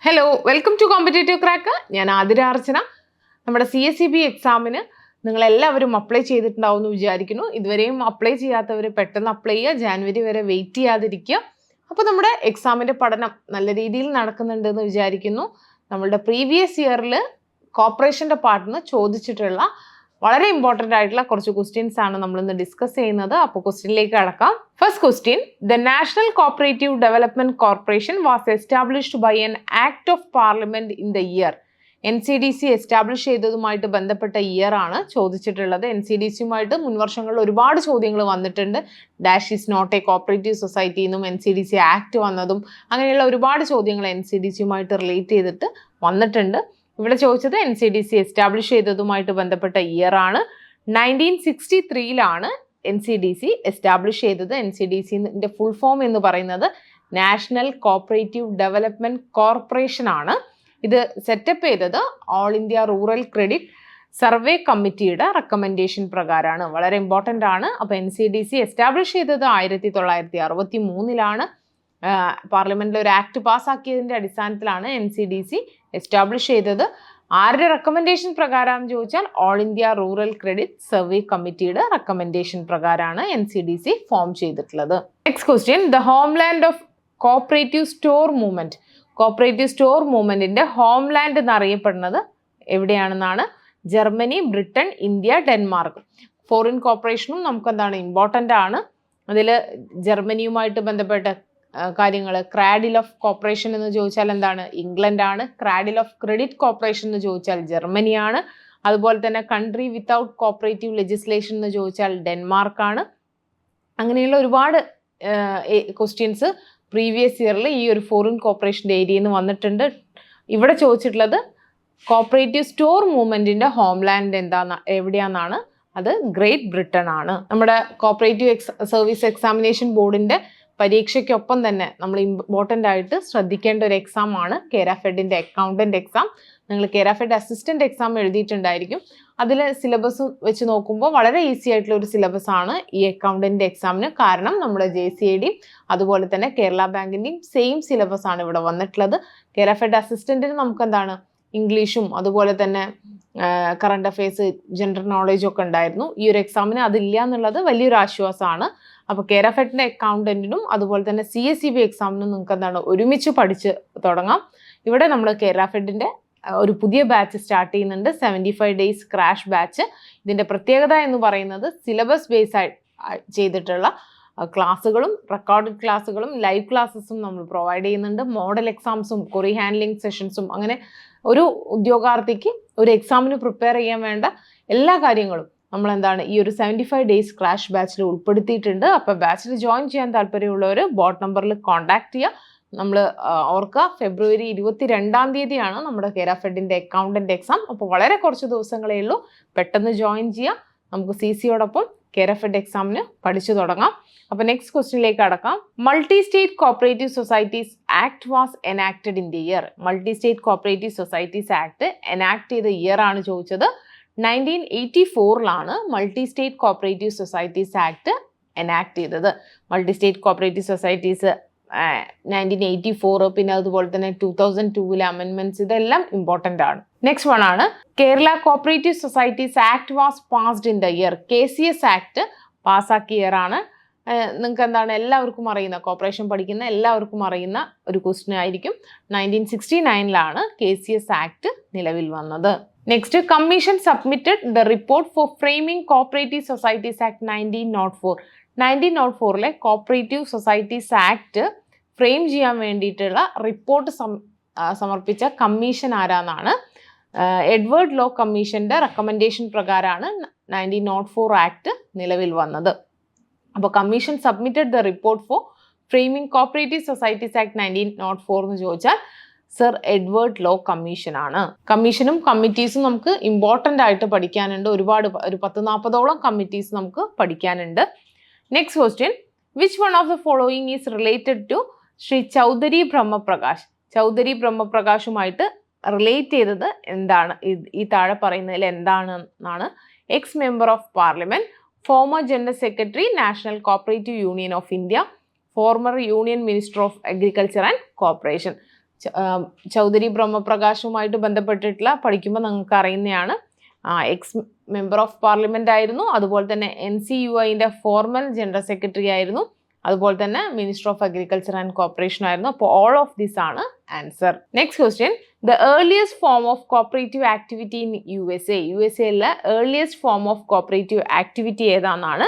Hello, welcome to competitive crack. ഞാൻ ആതിര അർച്ചന. നമ്മുടെ CSEB എക്സാമിന് നിങ്ങളെല്ലാവരും അപ്ലൈ ചെയ്തിട്ടുണ്ടാവും എന്ന് വിചാരിക്കുന്നു. ഇതുവരെയും അപ്ലൈ ചെയ്യാത്തവർ പെട്ടെന്ന് അപ്ലൈ ചെയ്യുക, ജാനുവരി വരെ വെയിറ്റ് ചെയ്യാതിരിക്കുക. അപ്പോൾ നമ്മുടെ എക്സാമിൻ്റെ പഠനം നല്ല രീതിയിൽ നടക്കുന്നുണ്ടെന്ന് വിചാരിക്കുന്നു. നമ്മളുടെ പ്രീവിയസ് ഇയറിൽ കോർപ്പറേഷൻ്റെ പാർട്ടിൽ നിന്ന് ചോദിച്ചിട്ടുള്ള വളരെ ഇമ്പോർട്ടൻ്റ് ആയിട്ടുള്ള കുറച്ച് ക്വസ്റ്റ്യൻസ് ആണ് നമ്മൾ ഇന്ന് ഡിസ്കസ് ചെയ്യുന്നത്. അപ്പോൾ ക്വസ്റ്റ്യനിലേക്ക് കടക്കാം. First question: the national cooperative development corporation was established by an act of parliament in the year. NCDC establish ചെയ്തതുമായിട്ട് ബന്ധപ്പെട്ട ഇയർ ആണ് ചോദിച്ചിട്ടുള്ളത്. NCDCയുമായിട്ട് മുൻവർഷങ്ങളിൽ ഒരുപാട് ചോദ്യങ്ങൾ വന്നിട്ടുണ്ട്. Dash is not a cooperative society എന്നും NCDC ആക്ട് വന്നതും അങ്ങനെയുള്ള ഒരുപാട് ചോദ്യങ്ങൾ NCDCയുമായിട്ട് റിലേറ്റ് ചെയ്തിട്ട് വന്നിട്ടുണ്ട്. ഇവിടെ ചോദിച്ചത് NCDC എസ്റ്റാബ്ലിഷ് ചെയ്തതുമായിട്ട് ബന്ധപ്പെട്ട ഇയർ ആണ്. 1963 NCDC എസ്റ്റാബ്ലിഷ് ചെയ്തത്. NCDCന്റെ ഫുൾ ഫോം എന്ന് പറയുന്നത് നാഷണൽ കോപ്പറേറ്റീവ് ഡെവലപ്മെന്റ് കോർപ്പറേഷൻ ആണ്. ഇത് സെറ്റപ്പ് ചെയ്തത് all India rural credit survey കമ്മിറ്റിയുടെ റെക്കമെൻഡേഷൻ പ്രകാരമാണ്. വളരെ ഇമ്പോർട്ടൻ്റ് ആണ്. അപ്പോൾ NCDC എസ്റ്റാബ്ലിഷ് ചെയ്തത് 1963 പാർലമെന്റിൽ ഒരു ആക്ട് പാസ്സാക്കിയതിന്റെ അടിസ്ഥാനത്തിലാണ് NCDC എസ്റ്റാബ്ലിഷ് ചെയ്തത്. ആരുടെ റെക്കമെൻഡേഷൻ പ്രകാരം ചോദിച്ചാൽ all India rural credit survey കമ്മിറ്റിയുടെ റെക്കമെൻഡേഷൻ പ്രകാരമാണ് NCDC ഫോം ചെയ്തിട്ടുള്ളത്. Next question: the homeland of cooperative store movement. Cooperative store മൂവ്മെന്റിന്റെ ഹോംലാൻഡ് എന്നറിയപ്പെടുന്നത് എവിടെയാണെന്നാണ്? Germany, Britain, India, Denmark. Foreign കോർപ്പറേഷനും നമുക്ക് എന്താണ് ഇമ്പോർട്ടൻ്റ് ആണ്. അതിൽ ജർമ്മനിയുമായിട്ട് ബന്ധപ്പെട്ട കാര്യങ്ങൾ. ക്രാഡിൽ ഓഫ് കോർപ്പറേഷൻ എന്ന് ചോദിച്ചാൽ എന്താണ്? ഇംഗ്ലണ്ട് ആണ്. ക്രാഡിൽ ഓഫ് ക്രെഡിറ്റ് കോർപ്പറേഷൻ എന്ന് ചോദിച്ചാൽ ജർമ്മനിയാണ്. അതുപോലെ തന്നെ കൺട്രി വിത്തൗട്ട് കോപ്പറേറ്റീവ് ലെജിസ്ലേഷൻ എന്ന് ചോദിച്ചാൽ ഡെൻമാർക്കാണ്. അങ്ങനെയുള്ള ഒരുപാട് ക്വസ്റ്റ്യൻസ് പ്രീവിയസ് ഇയറിൽ ഈ ഒരു ഫോറിൻ കോർപ്പറേഷൻ്റെ ഏരിയയിൽ നിന്ന് വന്നിട്ടുണ്ട്. ഇവിടെ ചോദിച്ചിട്ടുള്ളത് കോപ്പറേറ്റീവ് സ്റ്റോർ മൂവ്മെന്റിന്റെ ഹോംലാൻഡ് എവിടെയാണെന്നാണ്? അത് ഗ്രേറ്റ് ബ്രിട്ടൻ ആണ്. നമ്മുടെ കോപ്പറേറ്റീവ് സർവീസ് എക്സാമിനേഷൻ ബോർഡിന്റെ പരീക്ഷയ്ക്കൊപ്പം തന്നെ നമ്മൾ ഇമ്പോർട്ടൻ്റ് ആയിട്ട് ശ്രദ്ധിക്കേണ്ട ഒരു എക്സാം ആണ് കേരാഫെഡിന്റെ അക്കൗണ്ടന്റ് എക്സാം. നിങ്ങൾ കേരാഫെഡ് അസിസ്റ്റന്റ് എക്സാം എഴുതിയിട്ടുണ്ടായിരിക്കും. അതിൽ സിലബസ് വെച്ച് നോക്കുമ്പോൾ വളരെ ഈസി ആയിട്ടുള്ള ഒരു സിലബസ് ആണ് ഈ അക്കൗണ്ടന്റ് എക്സാമിന്. കാരണം നമ്മുടെ JCID അതുപോലെ തന്നെ കേരള ബാങ്കിന്റെയും സെയിം സിലബസ് ആണ് ഇവിടെ വന്നിട്ടുള്ളത്. കേരാഫെഡ് അസിസ്റ്റന്റിന് നമുക്ക് എന്താണ് ഇംഗ്ലീഷും അതുപോലെ തന്നെ കറണ്ട് അഫയേഴ്സ്, ജനറൽ നോളേജും ഒക്കെ ഉണ്ടായിരുന്നു. ഈ ഒരു എക്സാമിന് അതില്ല എന്നുള്ളത് വലിയൊരു ആശ്വാസമാണ്. അപ്പോൾ കേരാഫെഡിന്റെ അക്കൗണ്ടന്റിനും അതുപോലെ തന്നെ CSEB എക്സാമിനും നിങ്ങൾക്ക് എന്താണ് ഒരുമിച്ച് പഠിച്ച് തുടങ്ങാം. ഇവിടെ നമ്മൾ കേരാഫെഡിന്റെ ഒരു പുതിയ ബാച്ച് സ്റ്റാർട്ട് ചെയ്യുന്നുണ്ട്, 75 days ക്രാഷ് ബാച്ച്. ഇതിന്റെ പ്രത്യേകത എന്ന് പറയുന്നത് സിലബസ് ബേസ് ആയി ചെയ്തിട്ടുള്ള ക്ലാസ്സുകളും റെക്കോർഡഡ് ക്ലാസ്സുകളും ലൈവ് ക്ലാസ്സസും നമ്മൾ പ്രൊവൈഡ് ചെയ്യുന്നുണ്ട്. മോഡൽ എക്സാംസും കൊറി ഹാൻഡ്ലിംഗ് സെഷൻസും അങ്ങനെ ഒരു ഉദ്യോഗാർത്ഥിക്ക് ഒരു എക്സാമിന് പ്രിപ്പയർ ചെയ്യാൻ വേണ്ട എല്ലാ കാര്യങ്ങളും നമ്മൾ എന്താണ് ഈ ഒരു 75 days ക്രാഷ് ബാച്ചിൽ ഉൾപ്പെടുത്തിയിട്ടുണ്ട്. അപ്പോൾ ബാച്ചിൽ ജോയിൻ ചെയ്യാൻ താല്പര്യമുള്ളവർ ബോട്ട് നമ്പറിൽ കോൺടാക്ട് ചെയ്യുക. നമ്മൾ ഓർക്കുക, ഫെബ്രുവരി 22 നമ്മുടെ കേരാഫെഡിന്റെ അക്കൗണ്ടന്റ് എക്സാം. അപ്പോൾ വളരെ കുറച്ച് ദിവസങ്ങളേ ഉള്ളൂ. പെട്ടെന്ന് ജോയിൻ ചെയ്യുക. നമുക്ക് CCയോടൊപ്പം കേരാഫെഡ് എക്സാമിന് പഠിച്ചു തുടങ്ങാം. അപ്പോൾ നെക്സ്റ്റ് ക്വസ്റ്റ്യനിലേക്ക് കടക്കാം. Multi state cooperative societies act was enacted in the year. Multi state cooperative societies act enact ചെയ്ത ഇയർ ആണ് ചോദിച്ചത്. 1984 multi state cooperative societies act enact ചെയ്തത്. മൾട്ടി സ്റ്റേറ്റ് കോപ്പറേറ്റീവ് സൊസൈറ്റീസ് 1984, പിന്നെ അതുപോലെ തന്നെ 2002 അമെൻമെന്റ്സ്, ഇതെല്ലാം ഇമ്പോർട്ടൻ്റ് ആണ്. നെക്സ്റ്റ് വൺ ആണ് Kerala cooperative societies act was passed in the year. KCS act പാസ്സാക്കിയ ഇയർ ആണ്. നിങ്ങൾക്ക് എന്താണ് എല്ലാവർക്കും അറിയുന്ന, കോർപ്പറേഷൻ പഠിക്കുന്ന എല്ലാവർക്കും അറിയുന്ന ഒരു ക്വസ്റ്റ്യൻ ആയിരിക്കും. 1969 KCS ആക്ട് നിലവിൽ വന്നത്. Next, commission submitted the report four framing cooperative societies act 1904. 1904 cooperative societies act frame ചെയ്യാൻ വേണ്ടിയിട്ടുള്ള റിപ്പോർട്ട് സമർപ്പിച്ച കമ്മീഷൻ ആരാന്നാണ്? എഡ്വേർഡ് ലോ കമ്മീഷന്റെ റെക്കമെൻഡേഷൻ പ്രകാരമാണ് 1904 ആക്ട് നിലവിൽ വന്നത്. അപ്പോൾ commission submitted the report four framing cooperative societies act 1904 എന്ന് ചോദിച്ചാൽ സർ എഡ്വേർഡ് ലോ കമ്മീഷൻ ആണ്. കമ്മീഷനും കമ്മിറ്റീസും നമുക്ക് ഇമ്പോർട്ടൻ്റ് ആയിട്ട് പഠിക്കാനുണ്ട്. ഒരുപാട് ഒരു 10-40ഓളം കമ്മിറ്റീസ് നമുക്ക് പഠിക്കാനുണ്ട്. Next question: which one of the following is related to Shri Chaudhary Brahmprakash. Chaudhary ബ്രഹ്മപ്രകാശുമായിട്ട് റിലേറ്റ് ചെയ്തത് എന്താണ്? ഈ താഴെ പറയുന്നതിൽ എന്താണെന്നാണ്? Ex member of parliament, former general secretary national cooperative union of India, former union minister of agriculture and corporation. Chaudhary ബ്രഹ്മപ്രകാശുമായിട്ട് ബന്ധപ്പെട്ടിട്ടുള്ള പഠിക്കുമ്പോൾ നിങ്ങൾക്ക് അറിയുന്നതാണ്. എക്സ് മെമ്പർ ഓഫ് പാർലമെന്റ് ആയിരുന്നു. അതുപോലെ തന്നെ NCUIന്റെ ഫോർമൽ ജനറൽ സെക്രട്ടറി ആയിരുന്നു. അതുപോലെ തന്നെ minister of agriculture and corporation ആയിരുന്നു. അപ്പോൾ ഓൾ ഓഫ് ദിസ് ആണ് answer. Next question, the earliest form of cooperative activity in USA. USA earliest form of cooperative activity ഏതാണെന്നാണ്?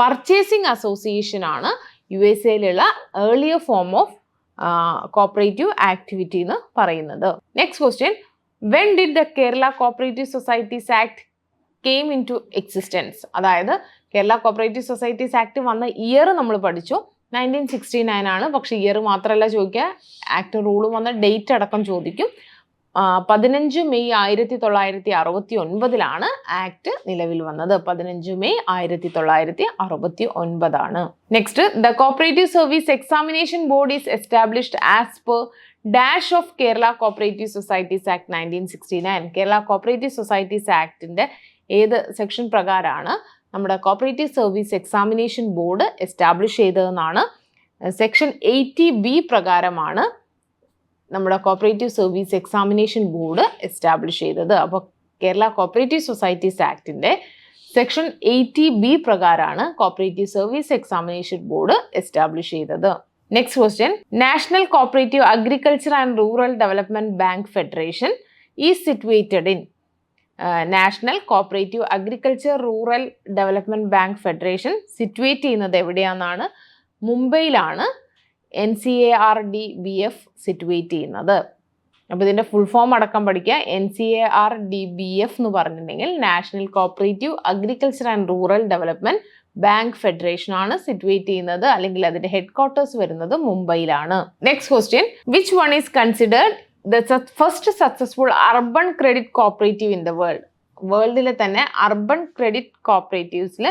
പർച്ചേസിംഗ് അസോസിയേഷൻ ആണ് USA earlier form of cooperative activity എന്ന് പറയുന്നത്. Next question, when did the Kerala cooperative societies act came into existence? അതായത് Kerala cooperative societies act വന്ന year നമ്മൾ പഠിച്ചു, 1969 ആണ്. പക്ഷേ ഇയർ മാത്രമല്ല ചോദിക്കുക, ആക്ട് റൂളും വന്ന ഡേറ്റ് അടക്കം ചോദിക്കും. 15 മെയ് 1969 ആക്ട് നിലവിൽ വന്നത്. 15 മെയ് 1969 ആണ്. Next, the cooperative service examination board is established as per dash of Kerala cooperative societies act 1969. Kerala cooperative societies ആക്ടിന്റെ ഏത് സെക്ഷൻ പ്രകാരമാണ് നമ്മുടെ cooperative service examination board establish ചെയ്തതെന്നാണ്? സെക്ഷൻ 80B പ്രകാരമാണ് നമ്മുടെ cooperative service examination board establish ചെയ്തത്. അപ്പോൾ കേരള കോപ്പറേറ്റീവ് സൊസൈറ്റീസ് ആക്ടിന്റെ സെക്ഷൻ 80B പ്രകാരമാണ് cooperative service examination board establish ചെയ്തത്. Next question, national cooperative agriculture and rural development bank federation is situated in? National cooperative agriculture rural development bank federation situate ചെയ്യുന്നത് എവിടെയാണെന്നാണ്? മുംബൈയിലാണ് NCARDBF situate ചെയ്യുന്നത്. അപ്പോൾ ഇതിന്റെ full form അടക്കം പഠിക്കുക. NCARDBF എന്ന് പറഞ്ഞിട്ടുണ്ടെങ്കിൽ national cooperative agriculture and rural development bank federation ആണ് situate ചെയ്യുന്നത്, അല്ലെങ്കിൽ അതിന്റെ ഹെഡ് ക്വാർട്ടേഴ്സ് വരുന്നത് മുംബൈയിലാണ്. Next question, which one is considered the first successful urban credit cooperative in the world? വേൾഡിലെ തന്നെ അർബൻ ക്രെഡിറ്റ് കോപ്പറേറ്റീവ്സിൽ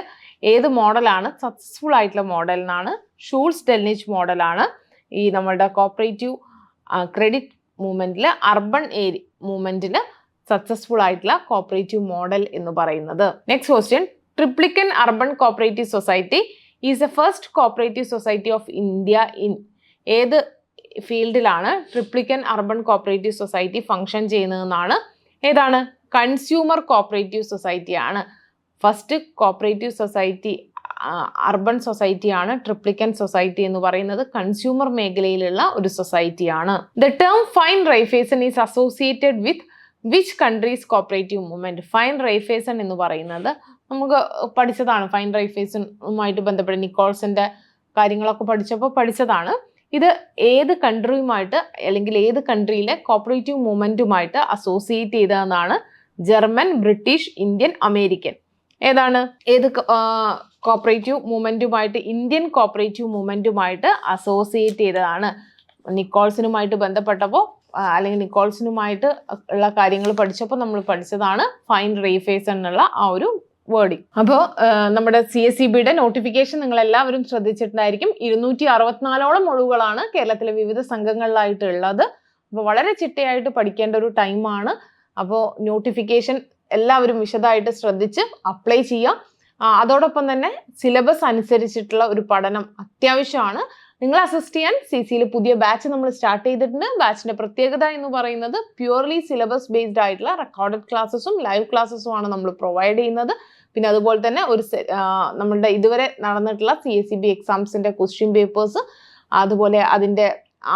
ഏത് മോഡലാണ് സക്സസ്ഫുൾ ആയിട്ടുള്ള മോഡൽ എന്നാണ്? ഷൂൾസ് ഡെൽനിച്ച് മോഡലാണ് ഈ നമ്മുടെ കോപ്പറേറ്റീവ് ക്രെഡിറ്റ് മൂവ്മെന്റിൽ, അർബൻ മൂവ്മെന്റിൽ സക്സസ്ഫുൾ ആയിട്ടുള്ള കോപ്പറേറ്റീവ് മോഡൽ എന്ന് പറയുന്നത്. Next question, Triplicane urban cooperative society is a first cooperative society of India in? ഏത് ഫീൽഡിലാണ് Triplicane urban cooperative society function ചെയ്യുന്നതെന്നാണ്? ഏതാണ്? കൺസ്യൂമർ കോപ്പറേറ്റീവ് സൊസൈറ്റി ആണ്. ഫസ്റ്റ് കോപ്പറേറ്റീവ് സൊസൈറ്റി അർബൻ സൊസൈറ്റിയാണ് ട്രിപ്ലിക്കൻ സൊസൈറ്റി എന്ന് പറയുന്നത്. കൺസ്യൂമർ മേഖലയിലുള്ള ഒരു സൊസൈറ്റിയാണ്. The term fine Raiffeisen is associated with which countries cooperative movement? Fine Raiffeisen എന്ന് പറയുന്നത് നമുക്ക് പഠിച്ചതാണ്. ഫൈൻ റൈഫേസണുമായിട്ട് ബന്ധപ്പെട്ട് നിക്കോൾസന്റെ കാര്യങ്ങളൊക്കെ പഠിച്ചതാണ്. ഇത് ഏത് കൺട്രിയുമായിട്ട് അല്ലെങ്കിൽ ഏത് കൺട്രിയിലെ കോപ്പറേറ്റീവ് മൂവ്മെന്റുമായിട്ട് അസോസിയേറ്റ് ചെയ്തതെന്നാണ്? German, British, Indian, American. ഏതാണ്? ഏത് കോപ്പറേറ്റീവ് മൂവ്മെന്റുമായിട്ട്? ഇന്ത്യൻ കോപ്പറേറ്റീവ് മൂവ്മെന്റുമായിട്ട് അസോസിയേറ്റ് ചെയ്തതാണ്. നിക്കോൾസനുമായിട്ട് ബന്ധപ്പെട്ടപ്പോൾ അല്ലെങ്കിൽ നിക്കോൾസനുമായിട്ട് ഉള്ള കാര്യങ്ങൾ പഠിച്ചപ്പോൾ നമ്മൾ പഠിച്ചതാണ് ഫൈൻ റൈഫേസൺ എന്നുള്ള ആ ഒരു വേർഡിങ്. അപ്പോൾ നമ്മുടെ CSEBയുടെ നോട്ടിഫിക്കേഷൻ നിങ്ങൾ എല്ലാവരും ശ്രദ്ധിച്ചിട്ടുണ്ടായിരിക്കും. 264ഓളം ഒഴിവുകളാണ് കേരളത്തിലെ വിവിധ സംഘങ്ങളിലായിട്ട് ഉള്ളത്. അപ്പോൾ വളരെ ചിട്ടയായിട്ട് പഠിക്കേണ്ട ഒരു ടൈമാണ്. അപ്പോൾ നോട്ടിഫിക്കേഷൻ എല്ലാവരും വിശദമായിട്ട് ശ്രദ്ധിച്ച് അപ്ലൈ ചെയ്യാം. അതോടൊപ്പം തന്നെ സിലബസ് അനുസരിച്ചിട്ടുള്ള ഒരു പഠനം അത്യാവശ്യമാണ്. നിങ്ങൾ അസിസ്റ്റ് ചെയ്യാൻ CCയിൽ പുതിയ ബാച്ച് നമ്മൾ സ്റ്റാർട്ട് ചെയ്തിട്ടുണ്ട്. ബാച്ചിന്റെ പ്രത്യേകത എന്ന് പറയുന്നത് പ്യൂർലി സിലബസ് ബേസ്ഡ് ആയിട്ടുള്ള റെക്കോർഡഡ് ക്ലാസ്സസും ലൈവ് ക്ലാസ്സസും ആണ് നമ്മൾ പ്രൊവൈഡ് ചെയ്യുന്നത്. പിന്നെ അതുപോലെ തന്നെ നമ്മളുടെ ഇതുവരെ നടന്നിട്ടുള്ള CSEB എക്സാംസിന്റെ ക്വസ്റ്റ്യൻ പേപ്പേഴ്സ്, അതുപോലെ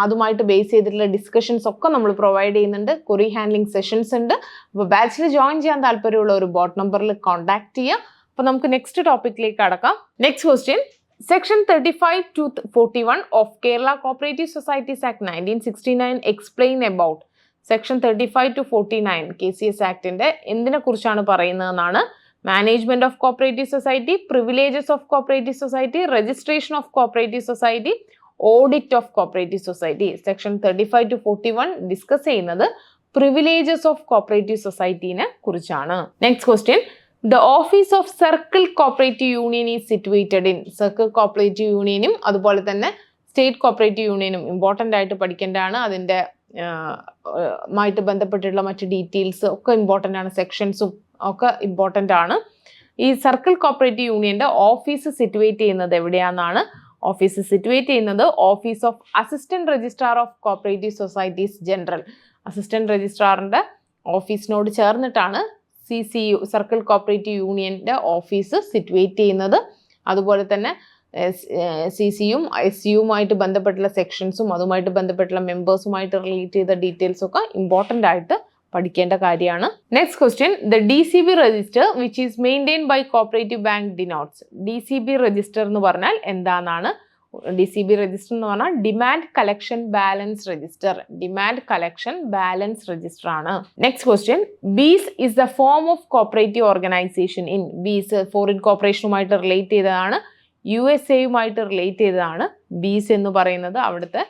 അതുമായിട്ട് ബേസ് ചെയ്തിട്ടുള്ള ഡിസ്കഷൻസ് ഒക്കെ നമ്മൾ പ്രൊവൈഡ് ചെയ്യുന്നുണ്ട്. ക്വറി ഹാൻഡ്ലിംഗ് സെഷൻസ് ഉണ്ട്. അപ്പോൾ ബാച്ചിൽ ജോയിൻ ചെയ്യാൻ താല്പര്യമുള്ള ഒരു ബോട്ട് നമ്പറിൽ കോൺടാക്ട് ചെയ്യാം. അപ്പോൾ നമുക്ക് നെക്സ്റ്റ് ടോപ്പിക്കിലേക്ക് കടക്കാം. Next question, Section 35 to 41 of Kerala Cooperative Societies Act 1969 explain about. Section 35 to 49 KCS Actന്റെ എന്തിനെ കുറിച്ചാണ് പറയുന്നതെന്നാണ്? Management of cooperative society, privileges of cooperative society, registration of cooperative society, audit of cooperative society. Section 35 to 41 discuss ചെയ്യുന്നത് privileges of cooperative സൊസൈറ്റീനെ കുറിച്ചാണ്. Next question, The office of Circle Cooperative Union is situated in? Circle Cooperative Unionum അതുപോലെ തന്നെ state cooperative യൂണിയനും important ആയിട്ട് പഠിക്കേണ്ടതാണ്. അതിൻ്റെ മായിട്ട് ബന്ധപ്പെട്ടിട്ടുള്ള മറ്റ് ഡീറ്റെയിൽസ് ഒക്കെ ഇമ്പോർട്ടൻ്റ് ആണ്. സെക്ഷൻസും ഒക്കെ ഇമ്പോർട്ടൻ്റ് ആണ്. ഈ സർക്കിൾ കോപ്പറേറ്റീവ് യൂണിയൻ്റെ ഓഫീസ് സിറ്റുവേറ്റ് ചെയ്യുന്നത് എവിടെയാണെന്നാണ്? ഓഫീസ് സിറ്റുവേറ്റ് ചെയ്യുന്നത് office of assistant registrar of cooperative societies general. Assistant രജിസ്ട്രാറിന്റെ ഓഫീസിനോട് ചേർന്നിട്ടാണ് CCU സർക്കിൾ കോപ്പറേറ്റീവ് യൂണിയന്റെ ഓഫീസ് സിറ്റുവേറ്റ് ചെയ്യുന്നത്. അതുപോലെ തന്നെ CCയും SCയുമായിട്ട് ബന്ധപ്പെട്ടുള്ള സെക്ഷൻസും അതുമായിട്ട് ബന്ധപ്പെട്ടുള്ള മെമ്പേഴ്സുമായിട്ട് റിലേറ്റ് ചെയ്ത ഡീറ്റെയിൽസ് ഒക്കെ ഇമ്പോർട്ടൻ്റ് ആയിട്ട് പഠിക്കേണ്ട കാര്യമാണ്. Next question, the DCB register which is maintain by cooperative bank denotes. DCB register എന്ന് പറഞ്ഞാൽ എന്താണെന്നാണ്. DCB രജിസ്റ്റർ എന്ന് പറഞ്ഞാൽ demand collection balance register. Demand collection balance register ആണ്. Next question, bees is the form of cooperative organization in. Bees foreign കോർപ്പറേഷനുമായിട്ട് relate ചെയ്തതാണ്, USA relate ചെയ്തതാണ്. Bees എന്ന് പറയുന്നത് അവിടുത്തെ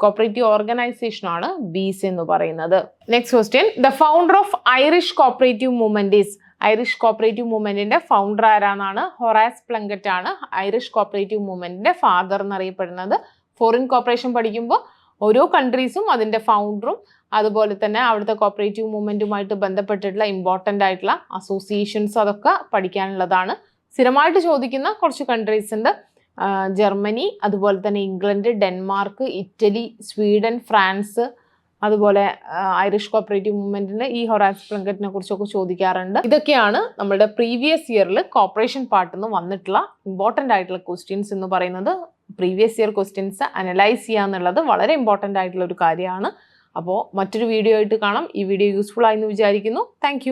കോപ്പറേറ്റീവ് ഓർഗനൈസേഷൻ ആണ് ബീസ് എന്ന് പറയുന്നത്. Next question, the founder of Irish cooperative movement is. Irish cooperative മൂവ്മെന്റിന്റെ ഫൗണ്ടർ ആരാന്നാണ്? ഹൊറാസ് പ്ലങ്കറ്റ് ആണ് ഐറിഷ് കോപ്പറേറ്റീവ് മൂവ്മെന്റിന്റെ ഫാദർ എന്നറിയപ്പെടുന്നത്. ഫോറിൻ കോർപ്പറേഷൻ പഠിക്കുമ്പോൾ ഓരോ കൺട്രീസും അതിന്റെ ഫൗണ്ടറും അതുപോലെ തന്നെ അവിടുത്തെ കോപ്പറേറ്റീവ് മൂവ്മെന്റുമായിട്ട് ബന്ധപ്പെട്ടിട്ടുള്ള ഇമ്പോർട്ടൻ്റ് ആയിട്ടുള്ള അസോസിയേഷൻസ് അതൊക്കെ പഠിക്കാനുള്ളതാണ്. സ്ഥിരമായിട്ട് ചോദിക്കുന്ന കുറച്ച് കൺട്രീസ് ഉണ്ട്. ജർമ്മനി, അതുപോലെ തന്നെ England, Denmark, Italy, Sweden, France, അതുപോലെ ഐറിഷ് കോപ്പറേറ്റീവ് മൂവ്മെന്റിന് ഈ ഹൊറാസ് പ്ലങ്കറ്റിനെ കുറിച്ചൊക്കെ ചോദിക്കാറുണ്ട്. ഇതൊക്കെയാണ് നമ്മുടെ പ്രീവിയസ് ഇയറിൽ കോർപ്പറേഷൻ പാർട്ടിൽ നിന്ന് വന്നിട്ടുള്ള ഇമ്പോർട്ടൻ്റ് ആയിട്ടുള്ള ക്വസ്റ്റ്യൻസ് എന്ന് പറയുന്നത്. പ്രീവിയസ് ഇയർ ക്വസ്റ്റ്യൻസ് അനലൈസ് ചെയ്യുക എന്നുള്ളത് വളരെ ഇമ്പോർട്ടൻ്റ് ആയിട്ടുള്ള ഒരു കാര്യമാണ്. അപ്പോൾ മറ്റൊരു വീഡിയോ ആയിട്ട് കാണാം. ഈ വീഡിയോ യൂസ്ഫുൾ ആയെന്ന് വിചാരിക്കുന്നു. താങ്ക്